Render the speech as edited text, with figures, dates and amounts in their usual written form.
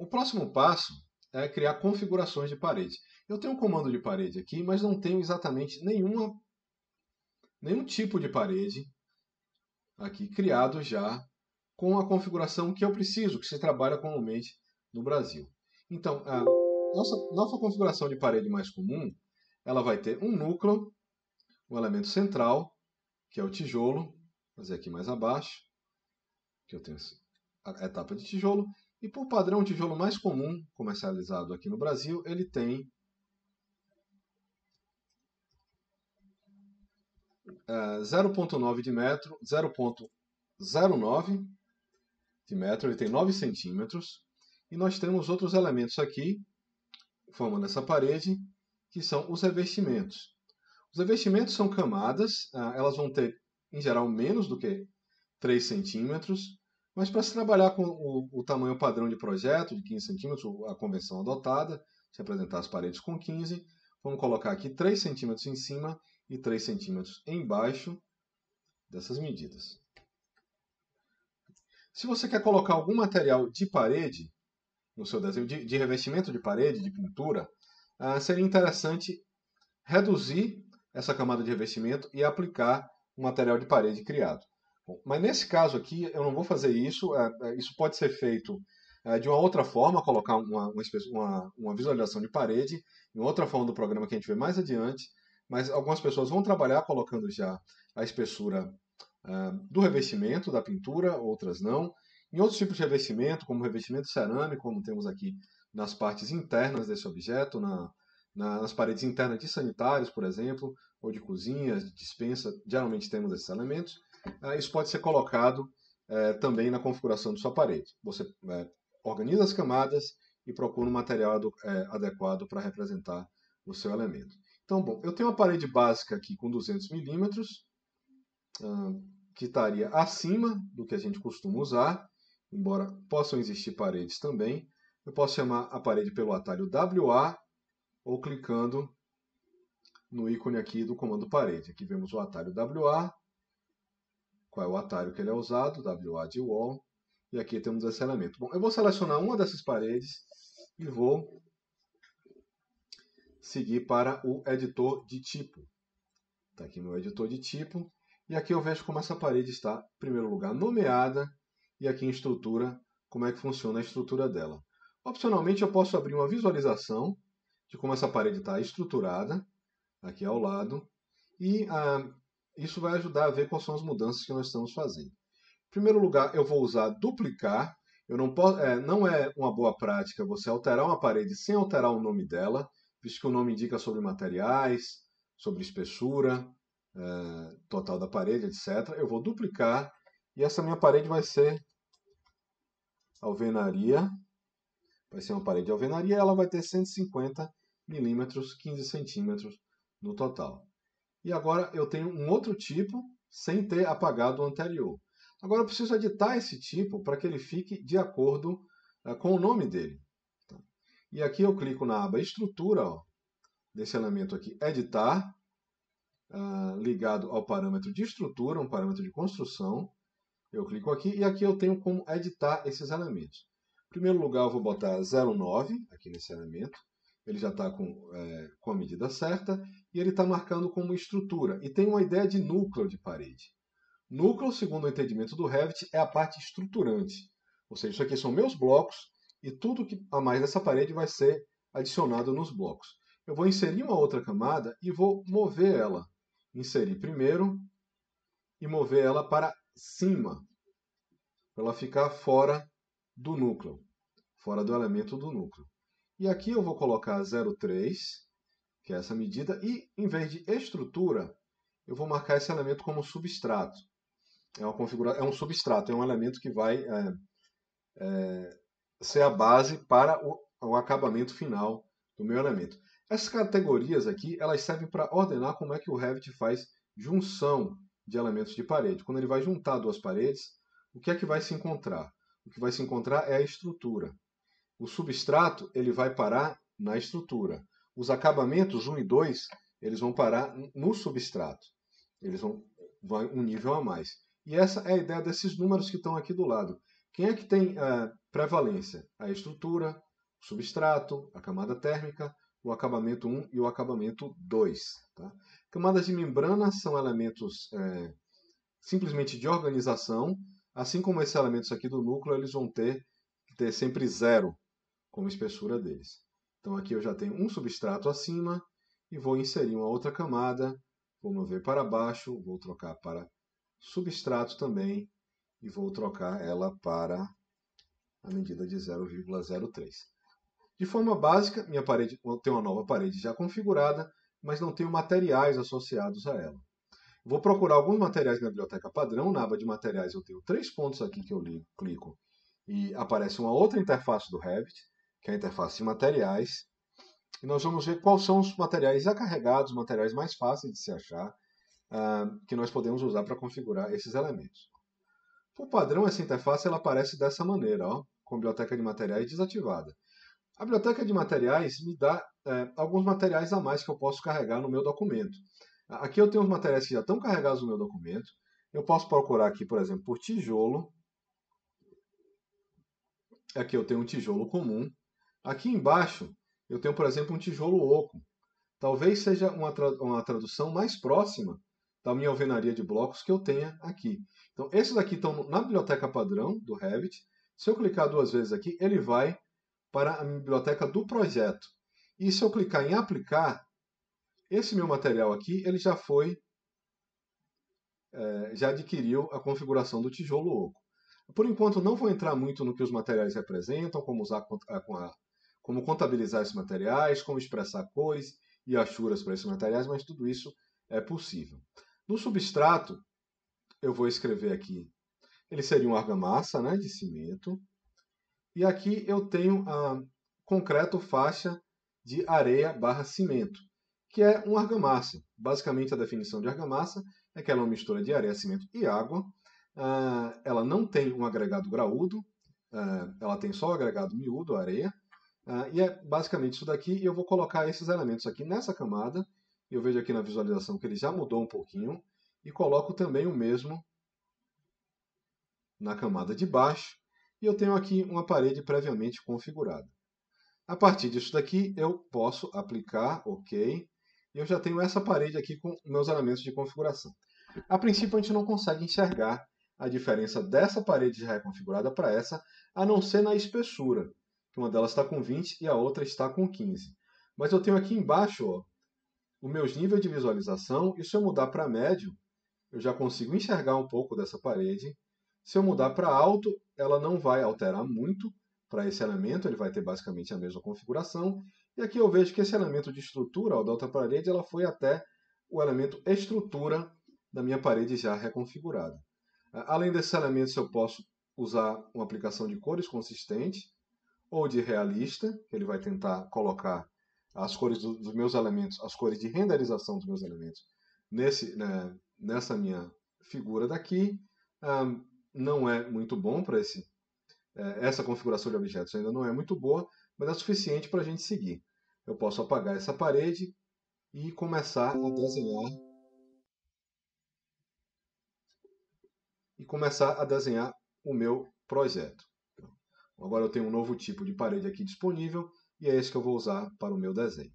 O próximo passo é criar configurações de parede. Eu tenho um comando de parede aqui, mas não tenho exatamente nenhum tipo de parede aqui criado já com a configuração que eu preciso, que se trabalha comumente no Brasil. Então, a nossa configuração de parede mais comum, ela vai ter um núcleo, um elemento central, que é o tijolo. Vou fazer aqui mais abaixo, que eu tenho a etapa de tijolo. E por padrão, o tijolo mais comum, comercializado aqui no Brasil, ele tem 0,9 de metro, 0,09 de metro, ele tem 9 centímetros. E nós temos outros elementos aqui, formando essa parede, que são os revestimentos. Os revestimentos são camadas, elas vão ter, em geral, menos do que 3 centímetros, mas para se trabalhar com o tamanho padrão de projeto, de 15 centímetros, a convenção adotada, se apresentar as paredes com 15, vamos colocar aqui 3 centímetros em cima e 3 centímetros embaixo dessas medidas. Se você quer colocar algum material de parede no seu desenho, de revestimento de parede, de pintura, seria interessante reduzir essa camada de revestimento e aplicar o material de parede criado. Bom, mas nesse caso aqui eu não vou fazer isso, isso pode ser feito de uma outra forma, colocar uma visualização de parede, em outra forma do programa que a gente vê mais adiante, mas algumas pessoas vão trabalhar colocando já a espessura do revestimento, da pintura, outras não. Em outros tipos de revestimento, como revestimento cerâmico, como temos aqui nas partes internas desse objeto, nas paredes internas de sanitários, por exemplo, ou de cozinhas, de despensa, geralmente temos esses elementos. Isso pode ser colocado também na configuração de sua parede. Você organiza as camadas e procura um material adequado para representar o seu elemento. Então, bom, eu tenho uma parede básica aqui com 200 milímetros, que estaria acima do que a gente costuma usar, embora possam existir paredes também. Eu posso chamar a parede pelo atalho WA, ou clicando no ícone aqui do comando parede. Aqui vemos o atalho WA, qual é o atalho que ele é usado, WA de wall, e aqui temos esse elemento. Bom, eu vou selecionar uma dessas paredes e vou seguir para o editor de tipo. Está aqui meu editor de tipo, e aqui eu vejo como essa parede está, em primeiro lugar, nomeada, e aqui em estrutura, como é que funciona a estrutura dela. Opcionalmente, eu posso abrir uma visualização de como essa parede está estruturada, aqui ao lado, e isso vai ajudar a ver quais são as mudanças que nós estamos fazendo. Em primeiro lugar, eu vou usar duplicar. Eu não é uma boa prática você alterar uma parede sem alterar o nome dela, visto que o nome indica sobre materiais, sobre espessura, total da parede, etc. Eu vou duplicar e essa minha parede vai ser alvenaria. Vai ser uma parede de alvenaria, ela vai ter 150 milímetros, 15 centímetros no total. E agora eu tenho um outro tipo sem ter apagado o anterior. Agora eu preciso editar esse tipo para que ele fique de acordo com o nome dele. Tá? E aqui eu clico na aba estrutura, desse elemento aqui, editar, ligado ao parâmetro de estrutura, um parâmetro de construção. Eu clico aqui e aqui eu tenho como editar esses elementos. Em primeiro lugar, eu vou botar 0,9 aqui nesse elemento. Ele já está com a medida certa e ele está marcando como estrutura. E tem uma ideia de núcleo de parede. Núcleo, segundo o entendimento do Revit, é a parte estruturante. Ou seja, isso aqui são meus blocos e tudo que a mais dessa parede vai ser adicionado nos blocos. Eu vou inserir uma outra camada e vou mover ela. Inserir primeiro e mover ela para cima, para ela ficar fora do núcleo, fora do elemento do núcleo. E aqui eu vou colocar 0,3, que é essa medida, e em vez de estrutura, eu vou marcar esse elemento como substrato. É um substrato, é um elemento que vai ser a base para o acabamento final do meu elemento. Essas categorias aqui, elas servem para ordenar como é que o Revit faz junção de elementos de parede. Quando ele vai juntar duas paredes, o que é que vai se encontrar? O que vai se encontrar é a estrutura. O substrato ele vai parar na estrutura. Os acabamentos 1 e 2 eles vão parar no substrato. Eles vão um nível a mais. E essa é a ideia desses números que estão aqui do lado. Quem é que tem prevalência? A estrutura, o substrato, a camada térmica, o acabamento 1 e o acabamento 2. Tá? Camadas de membrana são elementos simplesmente de organização, assim como esses elementos aqui do núcleo, eles vão ter que ter sempre 0 como espessura deles. Então aqui eu já tenho um substrato acima e vou inserir uma outra camada, vou mover para baixo, vou trocar para substrato também e vou trocar ela para a medida de 0,03. De forma básica, minha parede tem uma nova parede já configurada, mas não tenho materiais associados a ela. Vou procurar alguns materiais na biblioteca padrão. Na aba de materiais eu tenho 3 pontos aqui que eu clico e aparece uma outra interface do Revit, que é a interface de materiais. E nós vamos ver quais são os materiais já carregados, materiais mais fáceis de se achar, que nós podemos usar para configurar esses elementos. Por padrão, essa interface ela aparece dessa maneira, ó, com a biblioteca de materiais desativada. A biblioteca de materiais me dá alguns materiais a mais que eu posso carregar no meu documento. Aqui eu tenho os materiais que já estão carregados no meu documento. Eu posso procurar aqui, por exemplo, por tijolo. Aqui eu tenho um tijolo comum. Aqui embaixo eu tenho, por exemplo, um tijolo oco. Talvez seja uma tradução mais próxima da minha alvenaria de blocos que eu tenha aqui. Então, esses aqui estão na biblioteca padrão do Revit. Se eu clicar 2 vezes aqui, ele vai para a biblioteca do projeto. E se eu clicar em aplicar, esse meu material aqui, ele já já adquiriu a configuração do tijolo oco. Por enquanto, não vou entrar muito no que os materiais representam, como usar, como contabilizar esses materiais, como expressar cores e achuras para esses materiais, mas tudo isso é possível. No substrato, eu vou escrever aqui, ele seria uma argamassa, né, de cimento. E aqui eu tenho a concreto faixa de areia barra cimento, que é uma argamassa. Basicamente, a definição de argamassa é que ela é uma mistura de areia, cimento e água. Ela não tem um agregado graúdo, ela tem só o agregado miúdo, a areia. E é basicamente isso daqui. E eu vou colocar esses elementos aqui nessa camada. Eu vejo aqui na visualização que ele já mudou um pouquinho. E coloco também o mesmo na camada de baixo. E eu tenho aqui uma parede previamente configurada. A partir disso daqui, eu posso aplicar, ok, e eu já tenho essa parede aqui com meus elementos de configuração. A princípio, a gente não consegue enxergar a diferença dessa parede já configurada para essa, a não ser na espessura, que uma delas está com 20 e a outra está com 15. Mas eu tenho aqui embaixo ó, os meus níveis de visualização, e se eu mudar para médio, eu já consigo enxergar um pouco dessa parede. Se eu mudar para alto, ela não vai alterar muito para esse elemento, ele vai ter basicamente a mesma configuração. E aqui eu vejo que esse elemento de estrutura, ó, da outra parede, ela foi até o elemento estrutura da minha parede já reconfigurada. Além desses elementos, eu posso usar uma aplicação de cores consistente ou de realista, que ele vai tentar colocar as cores dos meus elementos, as cores de renderização dos meus elementos nessa minha figura daqui. Não é muito bom para essa configuração de objetos ainda não é muito boa, mas é suficiente para a gente seguir. Eu posso apagar essa parede e começar a desenhar o meu projeto. Então, agora eu tenho um novo tipo de parede aqui disponível e é esse que eu vou usar para o meu desenho.